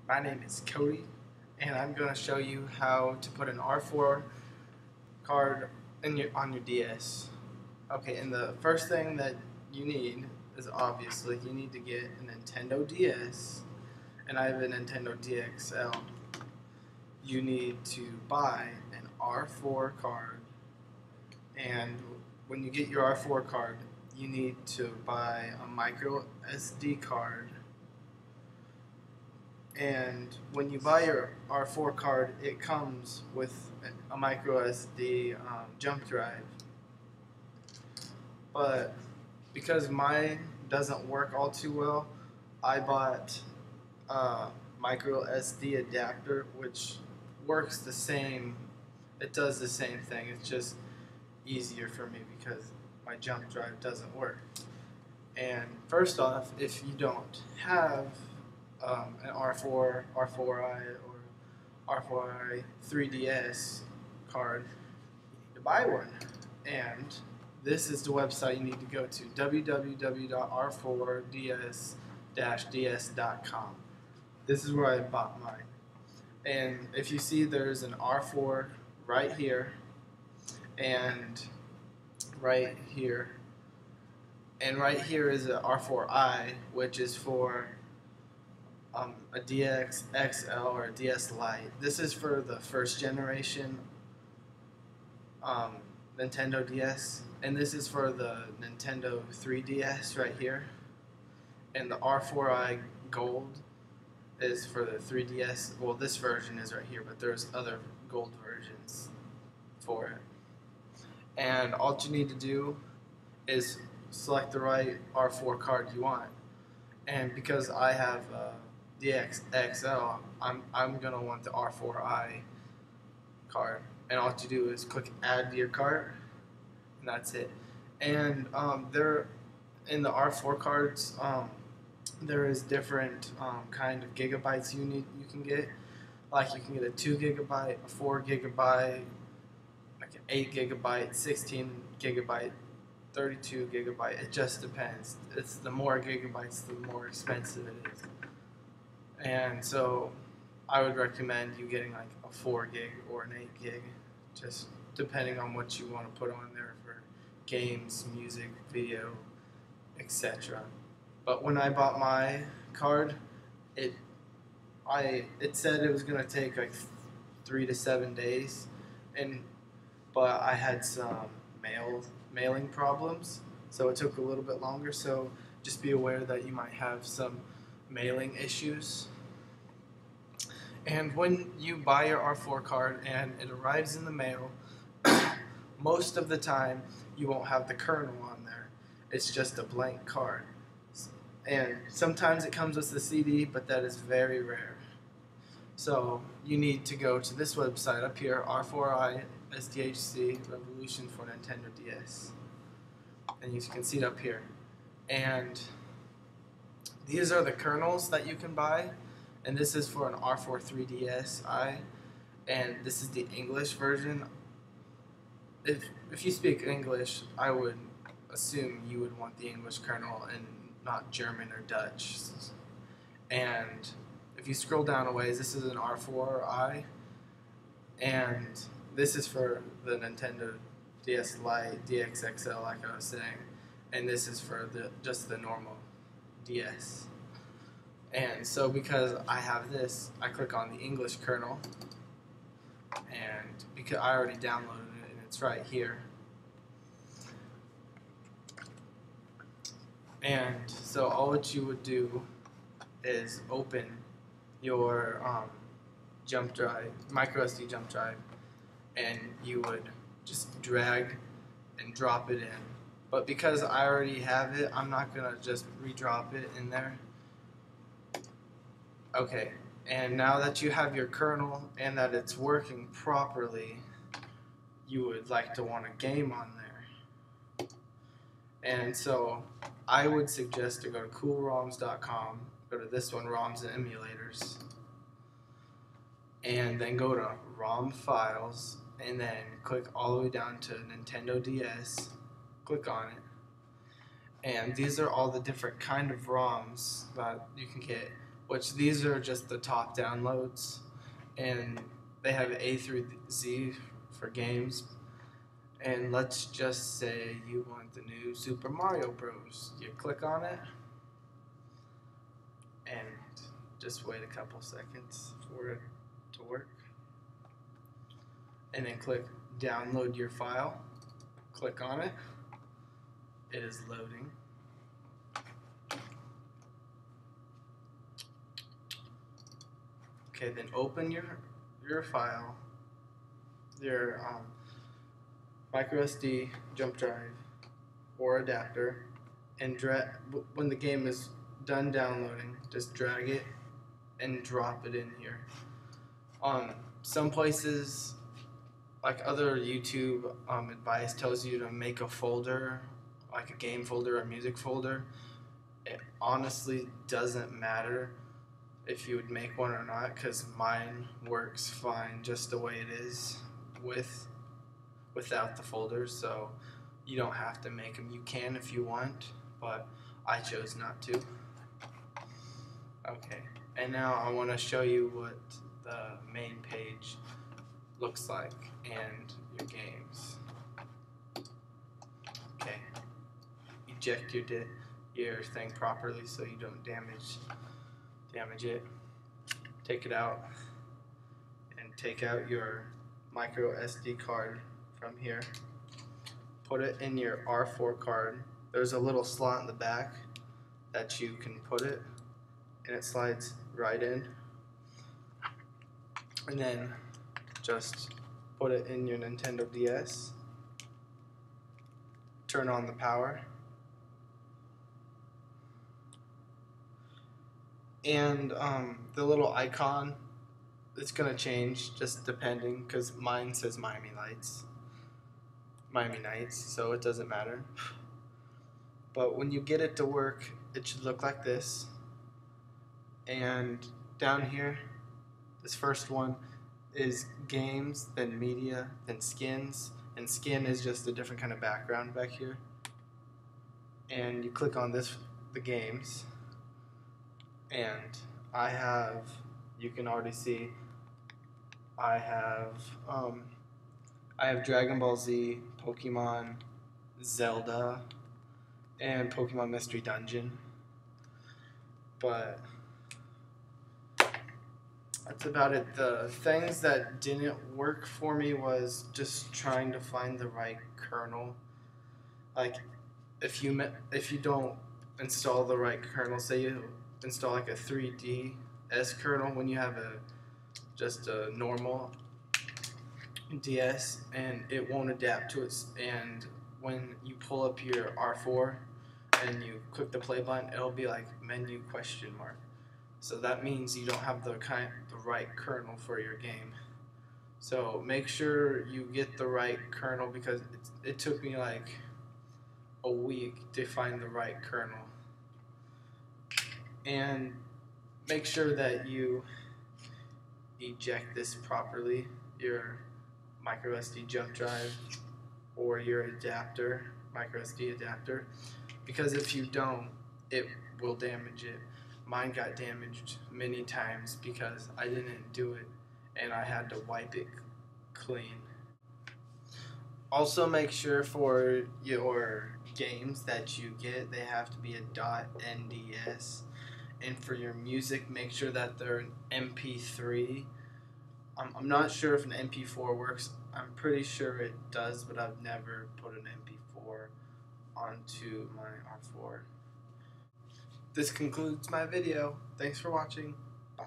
My name is Cody, and I'm going to show you how to put an R4 card on your DS. Okay, and the first thing that you need is obviously you need to get a Nintendo DS, and I have a Nintendo DXL. You need to buy an R4 card, and when you get your R4 card, you need to buy a micro SD card. And when you buy your R4 card, it comes with a micro SD jump drive. But because mine doesn't work all too well, I bought a micro SD adapter, which works the same. It does the same thing. It's just easier for me because my jump drive doesn't work. And first off, if you don't have an R4, R4i, or R4i 3DS card, you need to buy one. And this is the website you need to go to, www.r4ds-ds.com. This is where I bought mine. And if you see, there's an R4 right here, and right here, and right here is an R4i, which is for a DX XL or a DS Lite. This is for the first generation Nintendo DS, and this is for the Nintendo 3DS right here. And the R4i Gold is for the 3DS. Well, this version is right here, but there's other gold versions for it. And all you need to do is select the right R4 card you want. And because I have DXXL, I'm gonna want the R4i card, and all you do is click add to your cart, and that's it. And there, in the R4 cards, there is different kind of gigabytes you can get. Like you can get a 2 gigabyte, a 4 gigabyte, like an 8 gigabyte, 16 gigabyte, 32 gigabyte. It just depends. It's the more gigabytes, the more expensive it is. And so I would recommend you getting like a 4 gig or an 8 gig, just depending on what you want to put on there for games, music, video, etc. But when I bought my card, it said it was going to take like 3 to 7 days, but I had some mailing problems, so it took a little bit longer. So just be aware that you might have some mailing issues. And when you buy your R4 card and it arrives in the mail, most of the time you won't have the kernel on there. It's just a blank card. And sometimes it comes with the CD, but that is very rare. So you need to go to this website up here, R4i SDHC Revolution for Nintendo DS. And you can see it up here. And these are the kernels that you can buy. And this is for an R4 3DSi. And this is the English version. If you speak English, I would assume you would want the English kernel and not German or Dutch. And if you scroll down a ways, this is an R4i. And this is for the Nintendo DS Lite, DXXL, like I was saying. And this is for just the normal DS. And so because I have this, I click on the English kernel, and because I already downloaded it and it's right here. And so all what you would do is open your jump drive, micro SD jump drive, and you would just drag and drop it in. But because I already have it, I'm not gonna just re-drop it in there. Okay, and now that you have your kernel and that it's working properly, you would like to want a game on there. And so I would suggest to go to coolroms.com, go to this one, ROMs and Emulators, and then go to ROM Files, and then click all the way down to Nintendo DS, click on it. And these are all the different kind of ROMs that you can get. which these are just the top downloads, and they have A through Z for games. And let's just say you want the new Super Mario Bros. You click on it and just wait a couple seconds for it to work. And then click download your file. Click on it. It is loading. Okay, then open your file, your micro SD jump drive or adapter, and when the game is done downloading, just drag it and drop it in here. Some places, like other YouTube advice, tells you to make a folder, like a game folder or a music folder. It honestly doesn't matter if you would make one or not, because mine works fine just the way it is without the folders, so you don't have to make them. You can if you want, but I chose not to. Okay, and now I want to show you what the main page looks like and your games. Okay, eject your thing properly so you don't damage it. Take it out and take out your micro SD card from here. Put it in your R4 card. There's a little slot in the back that you can put it, and it slides right in. And then just put it in your Nintendo DS. Turn on the power. And the little icon, it's gonna change just depending, because mine says Miami Nights, so it doesn't matter. But when you get it to work, it should look like this. And down here, this first one is games, then media, then skins, and skin is just a different kind of background back here. And you click on this, the games, and you can already see I have Dragon Ball Z, Pokemon, Zelda, and Pokemon Mystery Dungeon. But that's about it. The things that didn't work for me was just trying to find the right kernel. Like if you don't install the right kernel, say you install like a 3DS kernel when you have just a normal DS, and it won't adapt to it, and when you pull up your R4 and you click the play button, it'll be like menu ? So that means you don't have the right kernel for your game. So make sure you get the right kernel, because it took me like a week to find the right kernel. And make sure that you eject this properly, your micro SD jump drive or your adapter, micro SD adapter, because if you don't, it will damage it. Mine got damaged many times because I didn't do it, and I had to wipe it clean. Also, make sure for your games that you get, they have to be a .nds, and for your music, make sure that they're an MP3. I'm not sure if an MP4 works. I'm pretty sure it does, but I've never put an MP4 onto my R4. This concludes my video. Thanks for watching. Bye.